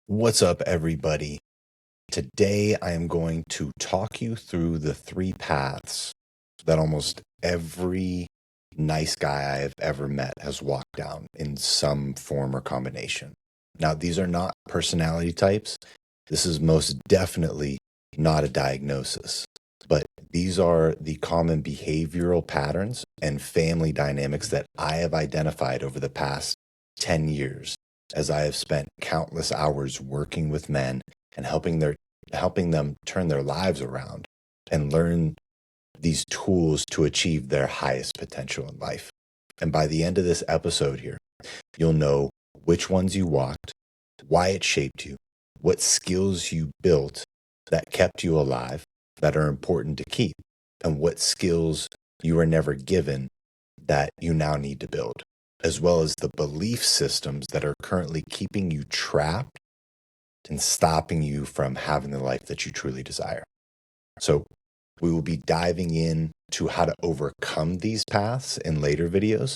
What's up, everybody? Today, I am going to talk you through the three paths that almost every nice guy I've ever met has walked down in some form or combination. Now, these are not personality types. This is most definitely not a diagnosis, but these are the common behavioral patterns and family dynamics that I have identified over the past 10 years as I have spent countless hours working with men and helping them turn their lives around and learn these tools to achieve their highest potential in life. And by the end of this episode here, you'll know which ones you walked, why it shaped you, what skills you built that kept you alive that are important to keep, and what skills you were never given that you now need to build, as well as the belief systems that are currently keeping you trapped and stopping you from having the life that you truly desire. So we will be diving into how to overcome these paths in later videos,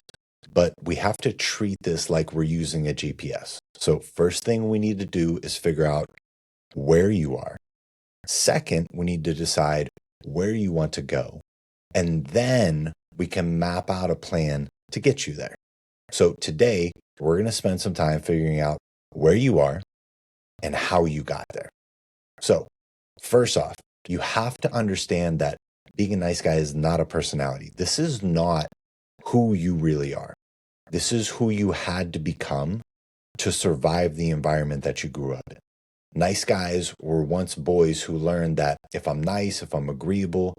but we have to treat this like we're using a GPS. So first thing we need to do is figure out where you are. Second, we need to decide where you want to go. And then we can map out a plan to get you there. So today, we're going to spend some time figuring out where you are and how you got there. So first off, you have to understand that being a nice guy is not a personality. This is not who you really are. This is who you had to become to survive the environment that you grew up in. Nice guys were once boys who learned that if I'm nice, if I'm agreeable,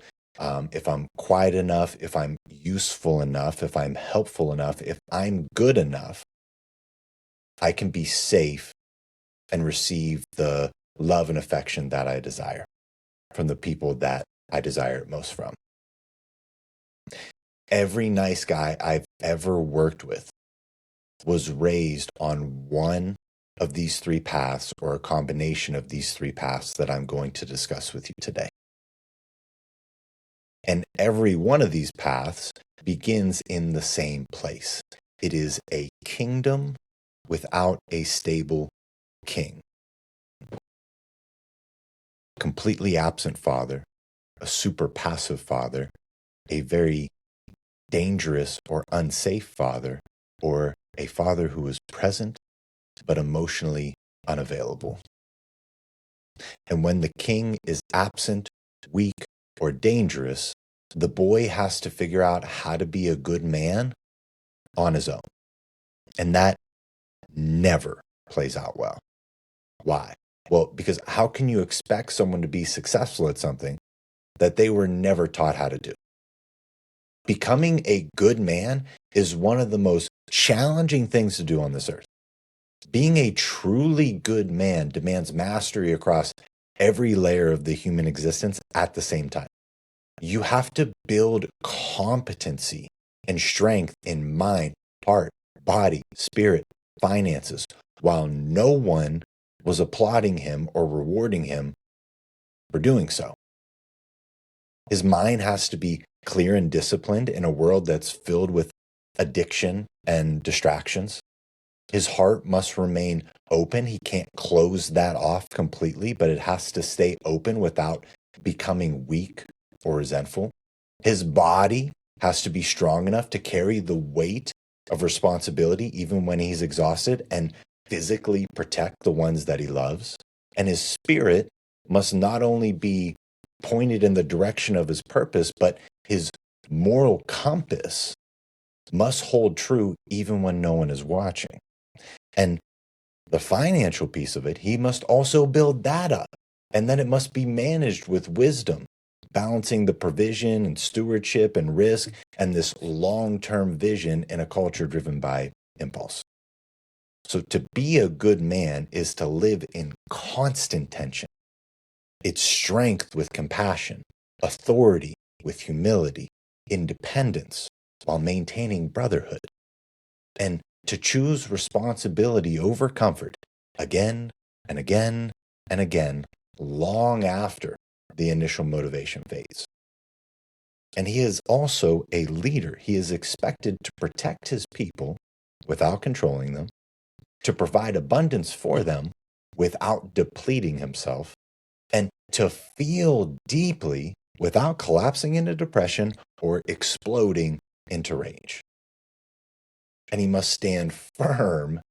if I'm quiet enough, if I'm useful enough, if I'm helpful enough, if I'm good enough, I can be safe and receive the love and affection that I desire from the people that I desire it most from. Every nice guy I've ever worked with was raised on one of these three paths or a combination of these three paths that I'm going to discuss with you today. And every one of these paths begins in the same place. It is a kingdom without a stable king. Completely absent father, a super passive father, a very dangerous or unsafe father, or a father who is present but emotionally unavailable. And when the king is absent, weak, or dangerous, the boy has to figure out how to be a good man on his own. And that never plays out well. Why? Well, because how can you expect someone to be successful at something that they were never taught how to do? Becoming a good man is one of the most challenging things to do on this earth. Being a truly good man demands mastery across every layer of the human existence at the same time. You have to build competency and strength in mind, heart, body, spirit, finances, while no one was applauding him or rewarding him for doing so. His mind has to be clear and disciplined in a world that's filled with addiction and distractions. His heart must remain open. He can't close that off completely, but it has to stay open without becoming weak or resentful. His body has to be strong enough to carry the weight of responsibility even when he's exhausted and physically protect the ones that he loves. And his spirit must not only be pointed in the direction of his purpose, but his moral compass must hold true even when no one is watching. And the financial piece of it, he must also build that up. And then it must be managed with wisdom, balancing the provision and stewardship and risk and this long-term vision in a culture driven by impulse. So to be a good man is to live in constant tension. It's strength with compassion, authority with humility, independence while maintaining brotherhood. And to choose responsibility over comfort again and again and again, long after the initial motivation fades. And he is also a leader. He is expected to protect his people without controlling them, to provide abundance for them without depleting himself, and to feel deeply without collapsing into depression or exploding into rage. And he must stand firm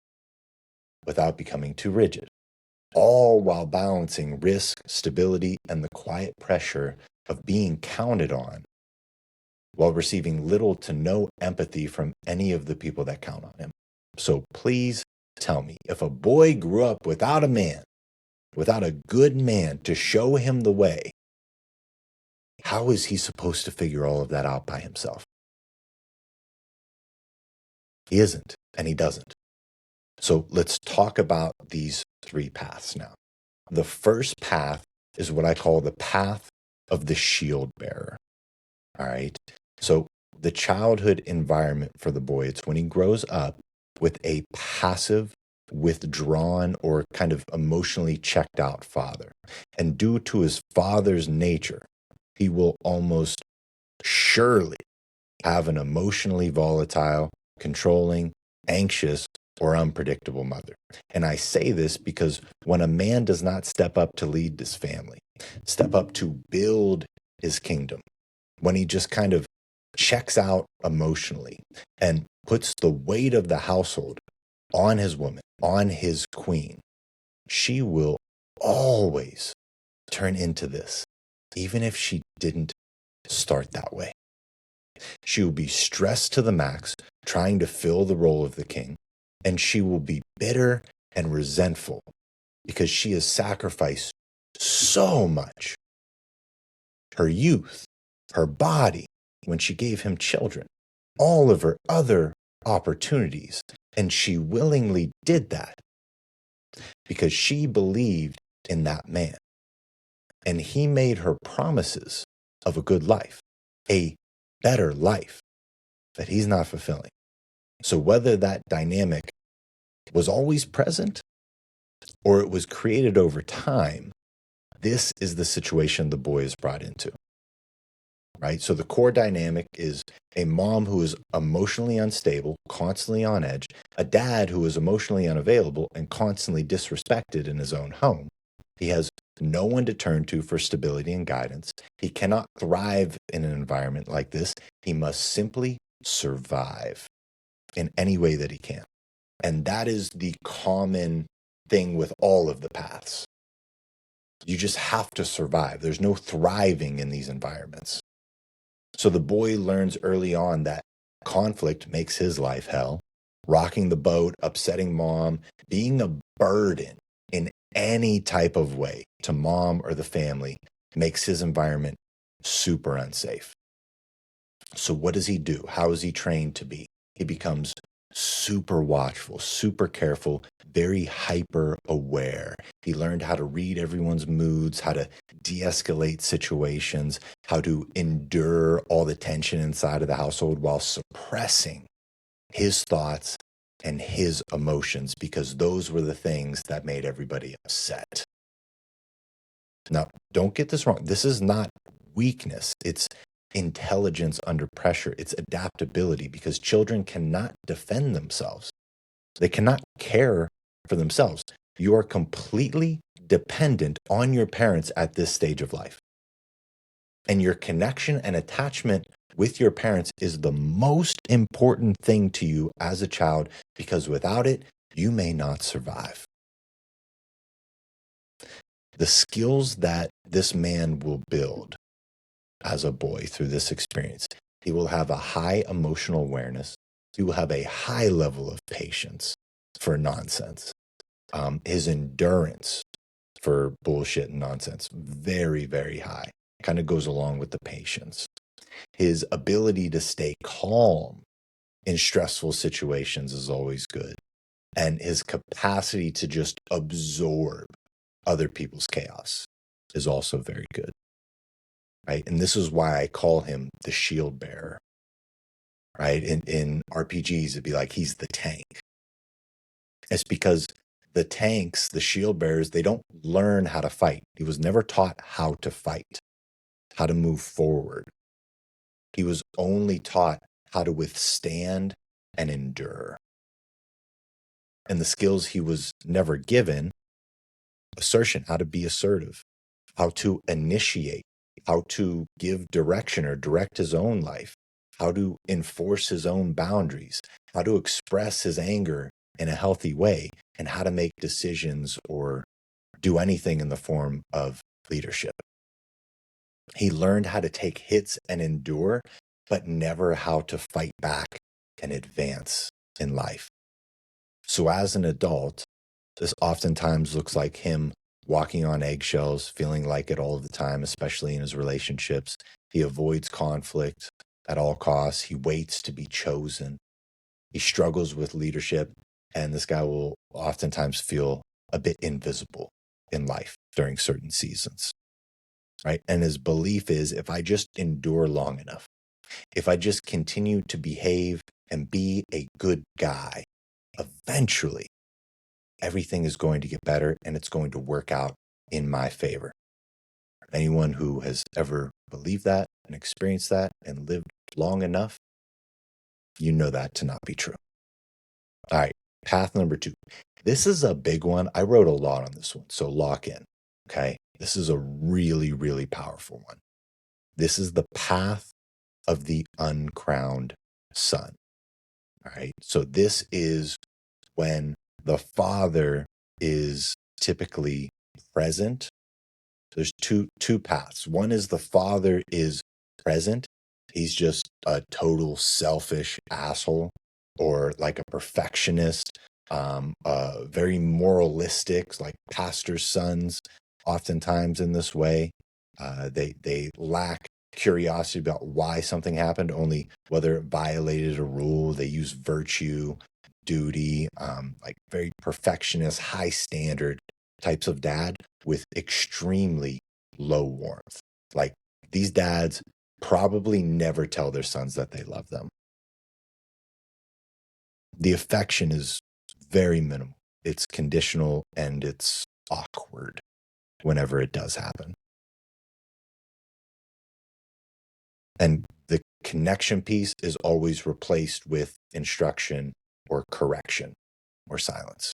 without becoming too rigid, all while balancing risk, stability, and the quiet pressure of being counted on, while receiving little to no empathy from any of the people that count on him. So please tell me, if a boy grew up without a man, without a good man to show him the way, how is he supposed to figure all of that out by himself? He isn't, and he doesn't. So let's talk about these three paths now. The first path is what I call the path of the shield bearer. All right. So the childhood environment for the boy, it's when he grows up with a passive, withdrawn, or kind of emotionally checked out father. And due to his father's nature, he will almost surely have an emotionally volatile, controlling, anxious, or unpredictable mother. And I say this because when a man does not step up to lead this family, step up to build his kingdom, when he just kind of checks out emotionally and puts the weight of the household on his woman, on his queen, she will always turn into this, even if she didn't start that way. She will be stressed to the max, trying to fill the role of the king, and she will be bitter and resentful because she has sacrificed so much. Her youth, her body, when she gave him children, all of her other opportunities, and she willingly did that because she believed in that man. And he made her promises of a good life, a better life that he's not fulfilling. So whether that dynamic was always present or it was created over time, this is the situation the boy is brought into, right? So the core dynamic is a mom who is emotionally unstable, constantly on edge, a dad who is emotionally unavailable and constantly disrespected in his own home. He has no one to turn to for stability and guidance. He cannot thrive in an environment like this. He must simply survive in any way that he can. And that is the common thing with all of the paths. You just have to survive. There's no thriving in these environments. So the boy learns early on that conflict makes his life hell. Rocking the boat, upsetting mom, being a burden in any type of way to mom or the family makes his environment super unsafe. So what does he do? How is he trained to be? He becomes super watchful, super careful, very hyper aware. He learned how to read everyone's moods, how to de-escalate situations, how to endure all the tension inside of the household while suppressing his thoughts and his emotions, because those were the things that made everybody upset. Now, don't get this wrong. This is not weakness. It's intelligence under pressure. It's adaptability, because children cannot defend themselves. They cannot care for themselves. You are completely dependent on your parents at this stage of life. And your connection and attachment with your parents is the most important thing to you as a child, because without it, you may not survive. The skills that this man will build as a boy through this experience, he will have a high emotional awareness. He will have a high level of patience for nonsense. His endurance for bullshit and nonsense, very, very high. Kind of goes along with the patience. His ability to stay calm in stressful situations is always good. And his capacity to just absorb other people's chaos is also very good. Right? And this is why I call him the shield bearer. Right? In RPGs, it'd be like he's the tank. It's because the tanks, the shield bearers, they don't learn how to fight. He was never taught how to fight, how to move forward. He was only taught how to withstand and endure. And the skills he was never given assertion, how to be assertive, how to initiate, how to give direction or direct his own life, how to enforce his own boundaries, how to express his anger in a healthy way, and how to make decisions or do anything in the form of leadership. He learned how to take hits and endure, but never how to fight back and advance in life. So as an adult, this oftentimes looks like him walking on eggshells, feeling like it all the time, especially in his relationships. He avoids conflict at all costs. He waits to be chosen. He struggles with leadership, and this guy will oftentimes feel a bit invisible in life during certain seasons, right? And his belief is, if I just endure long enough, if I just continue to behave and be a good guy, eventually everything is going to get better and it's going to work out in my favor. Anyone who has ever believed that and experienced that and lived long enough, you know that to not be true. All right, path number 2. This is a big one. I wrote a lot on this one, so lock in, okay? This is a really, really powerful one. This is the path of the uncrowned son, all right? So this is when the father is typically present. There's two paths. One is the father is present. He's just a total selfish asshole or like a perfectionist, very moralistic, like pastor's sons, oftentimes in this way. They lack curiosity about why something happened, only whether it violated a rule. They use virtue, duty, like very perfectionist, high standard types of dad with extremely low warmth. Like these dads probably never tell their sons that they love them. The affection is very minimal. It's conditional and it's awkward whenever it does happen. And the connection piece is always replaced with instruction or correction or silence.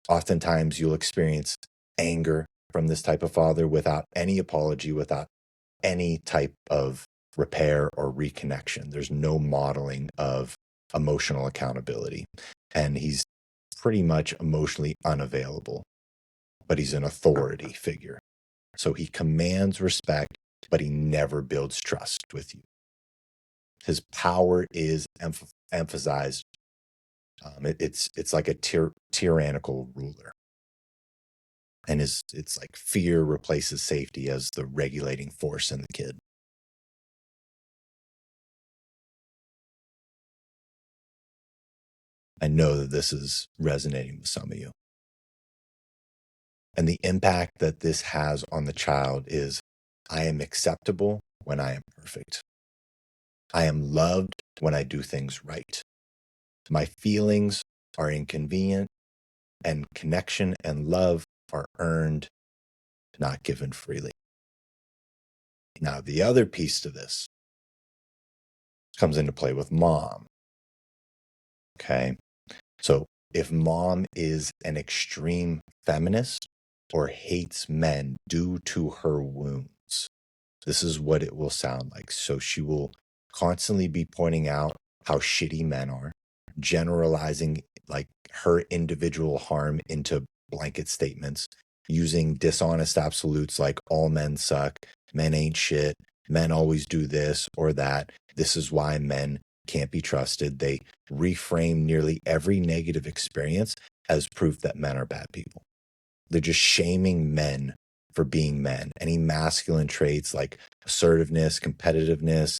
Oftentimes you'll experience anger from this type of father without any apology, without any type of repair or reconnection. There's no modeling of emotional accountability. And he's pretty much emotionally unavailable, but he's an authority figure. So he commands respect, but he never builds trust with you. His power is emphasized. It's like a tyrannical ruler. And it's like fear replaces safety as the regulating force in the kid. I know that this is resonating with some of you. And the impact that this has on the child is, I am acceptable when I am perfect. I am loved when I do things right. My feelings are inconvenient, and connection and love are earned, not given freely. Now, the other piece to this comes into play with mom. Okay. So if mom is an extreme feminist or hates men due to her wounds, this is what it will sound like. So she will constantly be pointing out how shitty men are, generalizing like her individual harm into blanket statements, using dishonest absolutes like all men suck, men ain't shit, men always do this or that. This is why men can't be trusted. They reframe nearly every negative experience as proof that men are bad people. They're just shaming men for being men. Any masculine traits like assertiveness, competitiveness,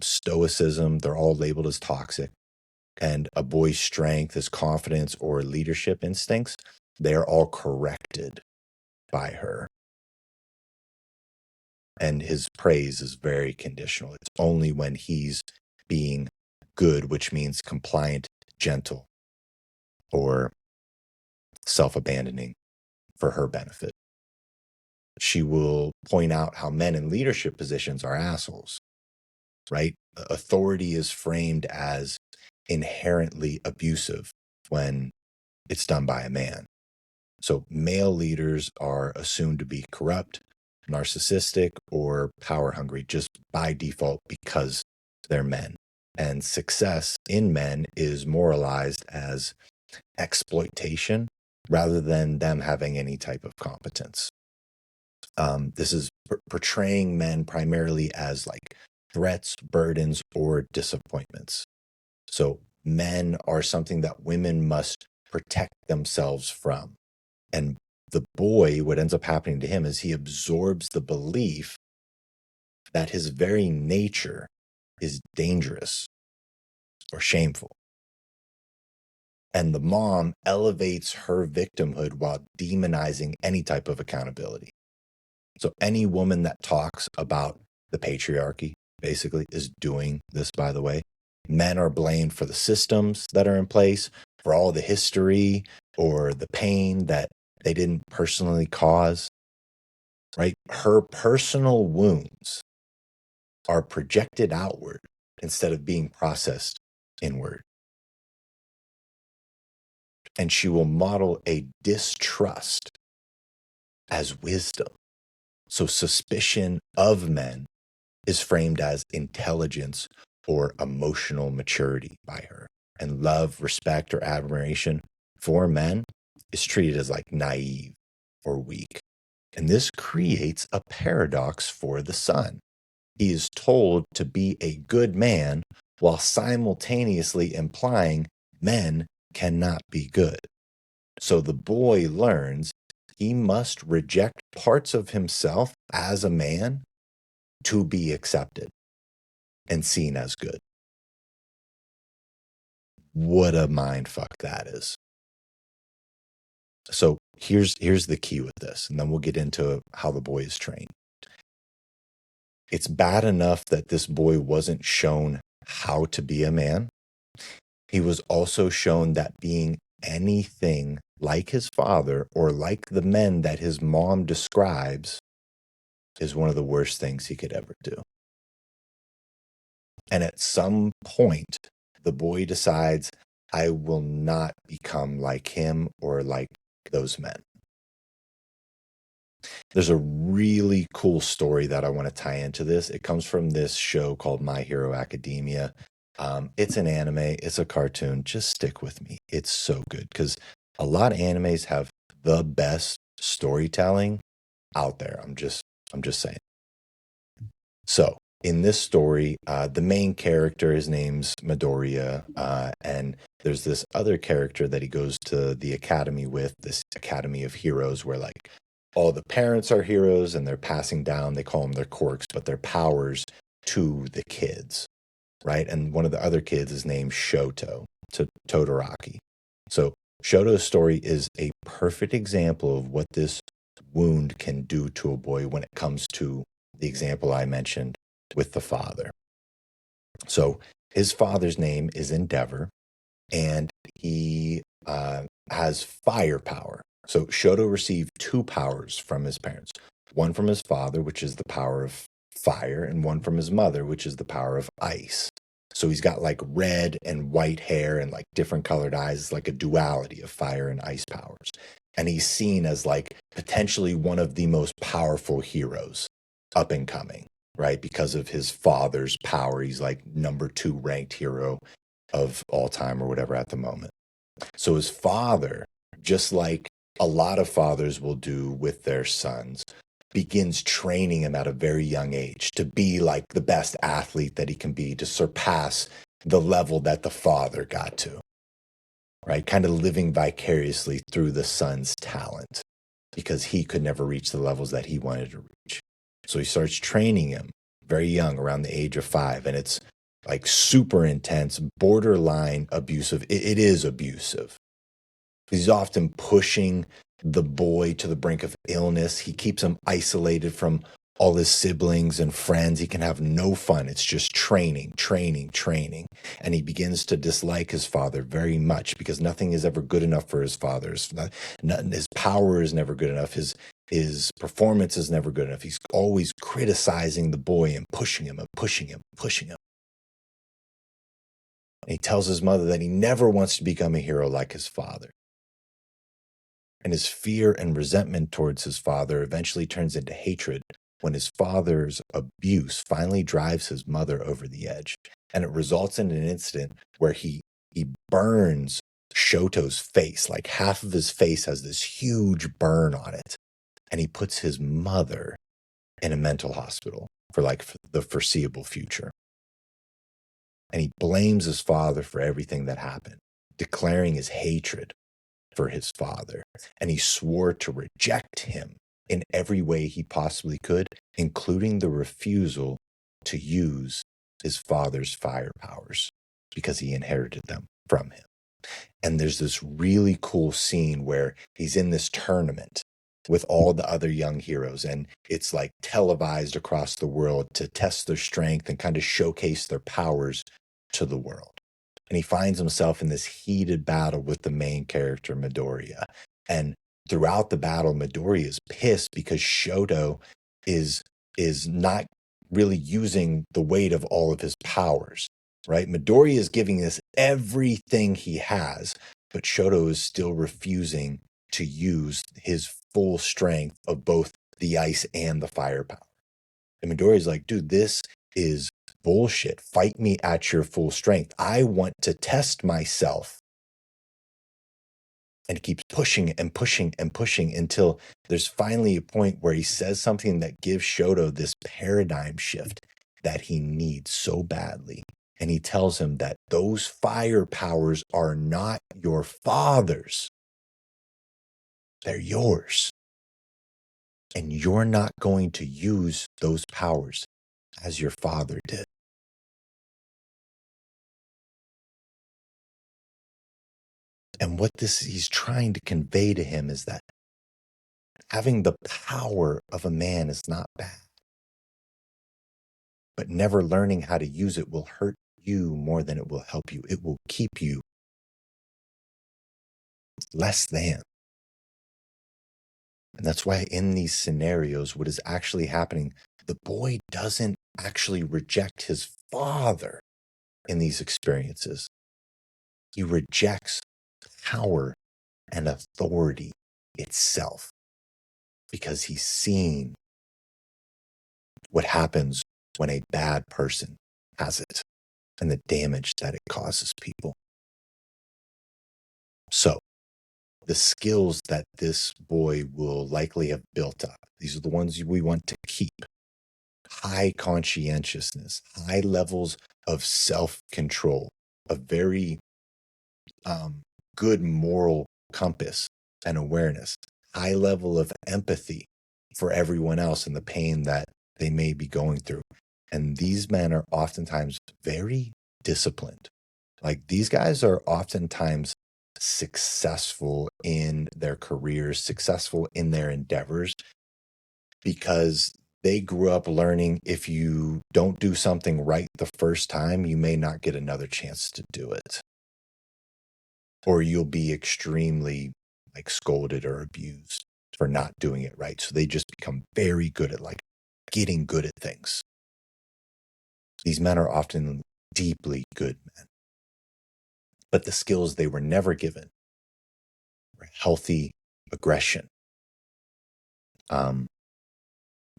stoicism, they're all labeled as toxic. And a boy's strength, his confidence, or leadership instincts, they're all corrected by her. And his praise is very conditional. It's only when he's being good, which means compliant, gentle, or self-abandoning for her benefit. She will point out how men in leadership positions are assholes, right? Authority is framed as inherently abusive when it's done by a man. So male leaders are assumed to be corrupt, narcissistic, or power hungry just by default because they're men. And success in men is moralized as exploitation rather than them having any type of competence. This is portraying men primarily as like threats, burdens, or disappointments. So men are something that women must protect themselves from. And the boy, what ends up happening to him is he absorbs the belief that his very nature is dangerous or shameful. And the mom elevates her victimhood while demonizing any type of accountability. So any woman that talks about the patriarchy basically is doing this, by the way. Men are blamed for the systems that are in place, for all the history or the pain that they didn't personally cause, right? Her personal wounds are projected outward instead of being processed inward. And she will model a distrust as wisdom. So suspicion of men is framed as intelligence or emotional maturity by her. And love, respect, or admiration for men is treated as like naive or weak. And this creates a paradox for the son. He is told to be a good man while simultaneously implying men cannot be good. So the boy learns he must reject parts of himself as a man to be accepted and seen as good. What a mind fuck that is. So here's the key with this, and then we'll get into how the boy is trained. It's bad enough that this boy wasn't shown how to be a man. He was also shown that being anything like his father or like the men that his mom describes is one of the worst things he could ever do. And at some point, the boy decides, I will not become like him or like those men. There's a really cool story that I want to tie into this. It comes from this show called My Hero Academia. It's an anime, it's a cartoon. Just stick with me. It's so good because a lot of animes have the best storytelling out there. I'm just saying. So in this story, the main character, his name's Midoriya, and there's this other character that he goes to the academy with, this academy of heroes, where like all the parents are heroes and they're passing down, they call them their quirks, but their powers to the kids, right? And one of the other kids is named Shoto, to Todoroki. So Shoto's story is a perfect example of what this wound can do to a boy when it comes to the example I mentioned with the father. So his father's name is Endeavor, and he has firepower. So Shoto received two powers from his parents, one from his father, which is the power of fire, and one from his mother, which is the power of ice. So he's got like red and white hair and like different colored eyes. It's like a duality of fire and ice powers. And he's seen as like potentially one of the most powerful heroes up and coming, right? Because of his father's power. He's like number 2 ranked hero of all time or whatever at the moment. So his father, just like a lot of fathers will do with their sons, begins training him at a very young age to be like the best athlete that he can be, to surpass the level that the father got to, right? Kind of living vicariously through the son's talent because he could never reach the levels that he wanted to reach. So he starts training him very young, around the age of 5, and it's like super intense, borderline abusive. It is abusive. He's often pushing the boy to the brink of illness. He keeps him isolated from all his siblings and friends. He can have no fun. It's just training, training, training. And he begins to dislike his father very much because nothing is ever good enough for his father. His power is never good enough. His performance is never good enough. He's always criticizing the boy and pushing him and pushing him, pushing him. And he tells his mother that he never wants to become a hero like his father. And his fear and resentment towards his father eventually turns into hatred when his father's abuse finally drives his mother over the edge. And it results in an incident where he burns Shoto's face. Like half of his face has this huge burn on it. And he puts his mother in a mental hospital for like the foreseeable future. And he blames his father for everything that happened, declaring his hatred for his father. And he swore to reject him in every way he possibly could, including the refusal to use his father's fire powers because he inherited them from him. And there's this really cool scene where he's in this tournament with all the other young heroes, and it's like televised across the world to test their strength and kind of showcase their powers to the world. And he finds himself in this heated battle with the main character, Midoriya. And throughout the battle, Midoriya is pissed because Shoto is not really using the weight of all of his powers, right? Midoriya is giving us everything he has, but Shoto is still refusing to use his full strength of both the ice and the fire power. And Midoriya is like, dude, this is bullshit. Fight me at your full strength. I want to test myself. And he keeps pushing and pushing and pushing until there's finally a point where he says something that gives Shoto this paradigm shift that he needs so badly. And he tells him that those fire powers are not your father's. They're yours. And you're not going to use those powers as your father did. And what he's trying to convey to him is that having the power of a man is not bad. But never learning how to use it will hurt you more than it will help you. It will keep you less than. And that's why in these scenarios, what is actually happening, the boy doesn't actually reject his father in these experiences. He rejects power and authority itself because he's seen what happens when a bad person has it and the damage that it causes people. So the skills that this boy will likely have built up, these are the ones we want to keep. High conscientiousness, high levels of self-control, a very good moral compass and awareness, high level of empathy for everyone else and the pain that they may be going through. And these men are oftentimes very disciplined. Like these guys are oftentimes successful in their careers, successful in their endeavors, because they grew up learning if you don't do something right the first time, you may not get another chance to do it. Or you'll be extremely like scolded or abused for not doing it right. So they just become very good at like getting good at things. These men are often deeply good men. But the skills they were never given were healthy aggression.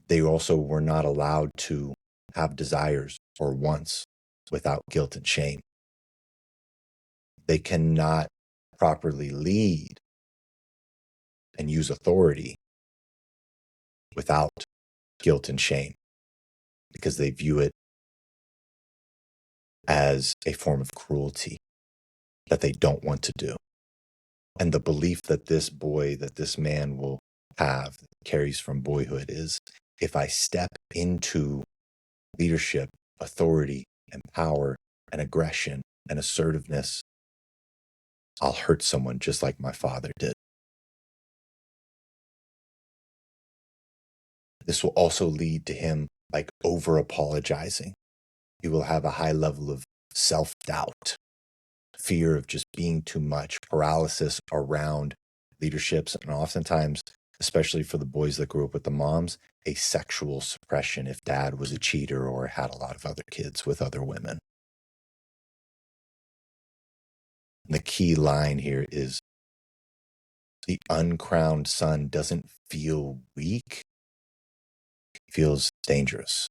They also were not allowed to have desires or wants without guilt and shame. They cannot properly lead and use authority without guilt and shame because they view it as a form of cruelty that they don't want to do. And the belief that this boy, that this man will have, carries from boyhood is, if I step into leadership, authority, and power, and aggression, and assertiveness, I'll hurt someone just like my father did. This will also lead to him like over apologizing. He will have a high level of self-doubt, fear of just being too much, paralysis around leaderships, and oftentimes, especially for the boys that grew up with the moms, a sexual suppression if dad was a cheater or had a lot of other kids with other women. And the key line here is The uncrowned son doesn't feel weak, he feels dangerous.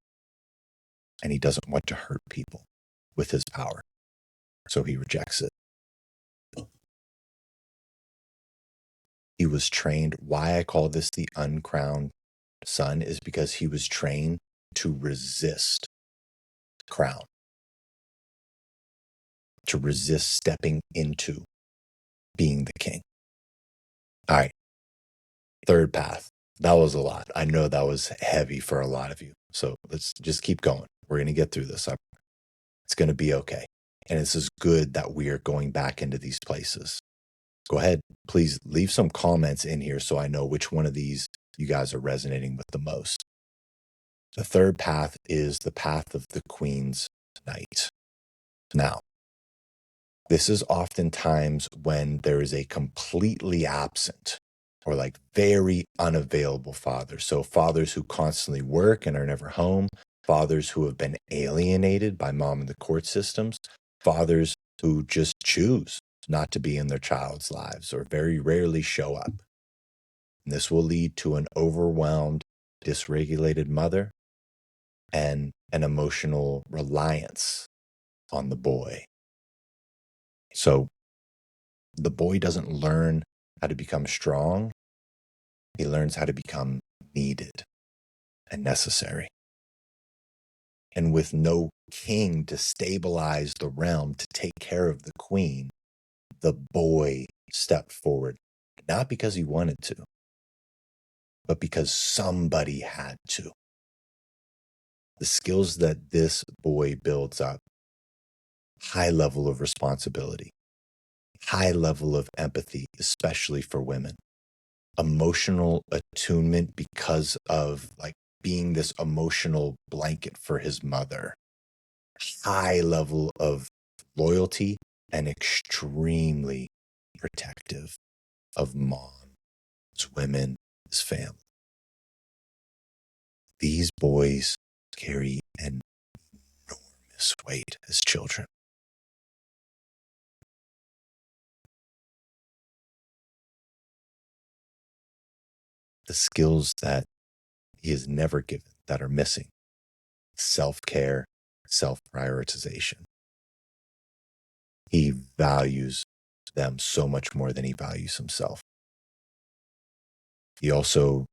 And he doesn't want to hurt people with his power. So he rejects it. He was trained. Why I call this the uncrowned son is because he was trained to resist the crown, to resist stepping into being the king. All right. Third path. That was a lot. I know that was heavy for a lot of you. So let's just keep going. We're going to get through this. It's going to be okay. And it's as good that we are going back into these places. Go ahead. Please leave some comments in here so I know which one of these you guys are resonating with the most. The third path is the path of the Queen's Knight. Now, this is oftentimes when there is a completely absent or like very unavailable father. So fathers who constantly work and are never home, fathers who have been alienated by mom and the court systems, fathers who just choose not to be in their child's lives or very rarely show up. And this will lead to an overwhelmed, dysregulated mother and an emotional reliance on the boy. So the boy doesn't learn how to become strong. He learns how to become needed and necessary. And with no king to stabilize the realm, to take care of the queen, the boy stepped forward, not because he wanted to, but because somebody had to. The skills that this boy builds up, high level of responsibility, high level of empathy, especially for women, emotional attunement because of like being this emotional blanket for his mother, high level of loyalty, and extremely protective of mom, his women, his family. These boys carry an enormous weight as children. The skills that he is never given that are missing: self-care, self-prioritization. He values them so much more than he values himself. He also,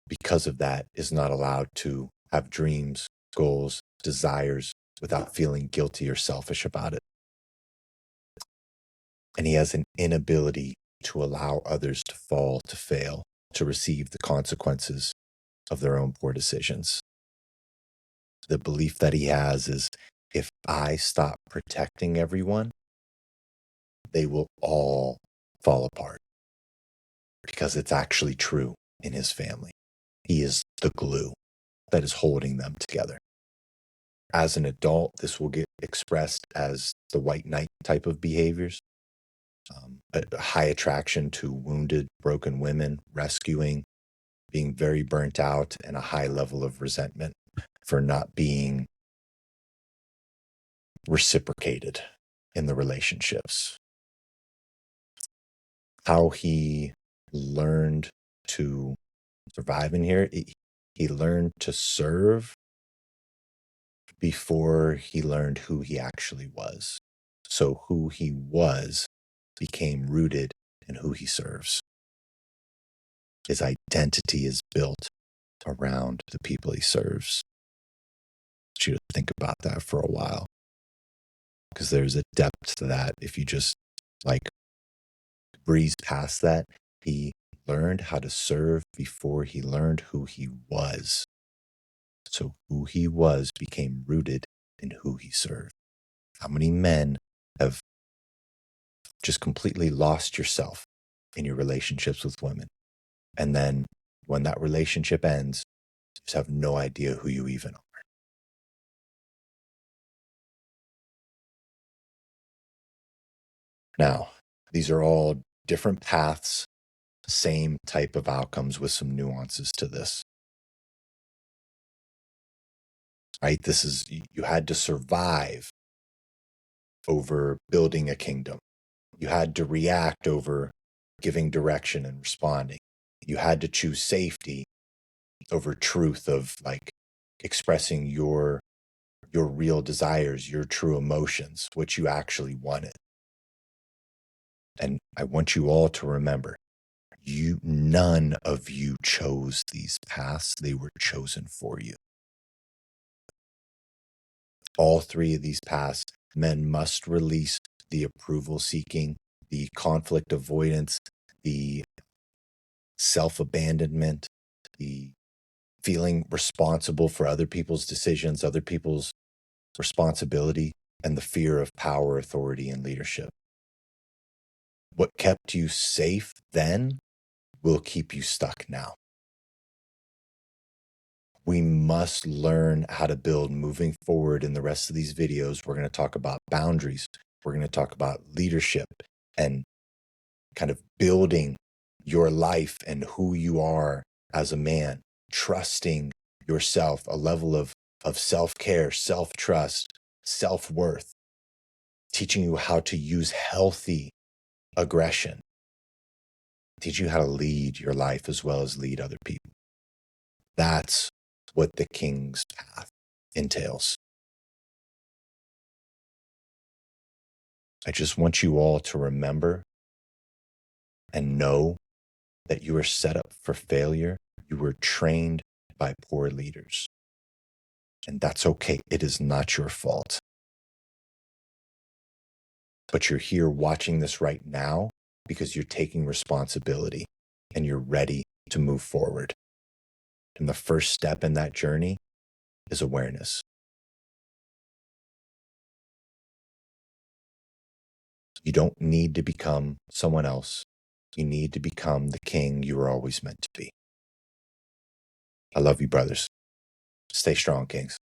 because of that, is not allowed to have dreams, goals, desires without feeling guilty or selfish about it. And he has an inability to allow others to fall, to fail, to receive the consequences of their own poor decisions. The belief that he has is, if I stop protecting everyone, they will all fall apart. Because it's actually true in his family. He is the glue that is holding them together. As an adult, this will get expressed as the white knight type of behaviors. A high attraction to wounded, broken women, rescuing, being very burnt out, and a high level of resentment for not being reciprocated in the relationships. How he learned to survive in here, he learned to serve before he learned who he actually was. So who he was became rooted in who he serves. His identity is built around the people he serves. I want you to think about that for a while, because there's a depth to that. If you just like breeze past that, he learned how to serve before he learned who he was. So who he was became rooted in who he served. How many men have just completely lost yourself in your relationships with women? And then when that relationship ends, you just have no idea who you even are. Now, these are all different paths, same type of outcomes with some nuances to this. Right? This is, you had to survive over building a kingdom. You had to react over giving direction and responding. You had to choose safety over truth of like expressing your real desires, your true emotions, what you actually wanted. And I want you all to remember, none of you chose these paths. They were chosen for you. All three of these paths, men must release the approval seeking, the conflict avoidance, the self-abandonment, the feeling responsible for other people's decisions, other people's responsibility, and the fear of power, authority, and leadership. What kept you safe then will keep you stuck now. We must learn how to build moving forward. In the rest of these videos, we're going to talk about boundaries. We're going to talk about leadership and kind of building your life and who you are as a man, trusting yourself, a level of self-care, self-trust, self-worth, teaching you how to use healthy aggression, teach you how to lead your life as well as lead other people. That's what the king's path entails. I just want you all to remember and know that you are set up for failure. You were trained by poor leaders. And that's okay. It is not your fault. But you're here watching this right now because you're taking responsibility and you're ready to move forward. And the first step in that journey is awareness. You don't need to become someone else. You need to become the king you were always meant to be. I love you, brothers. Stay strong, kings.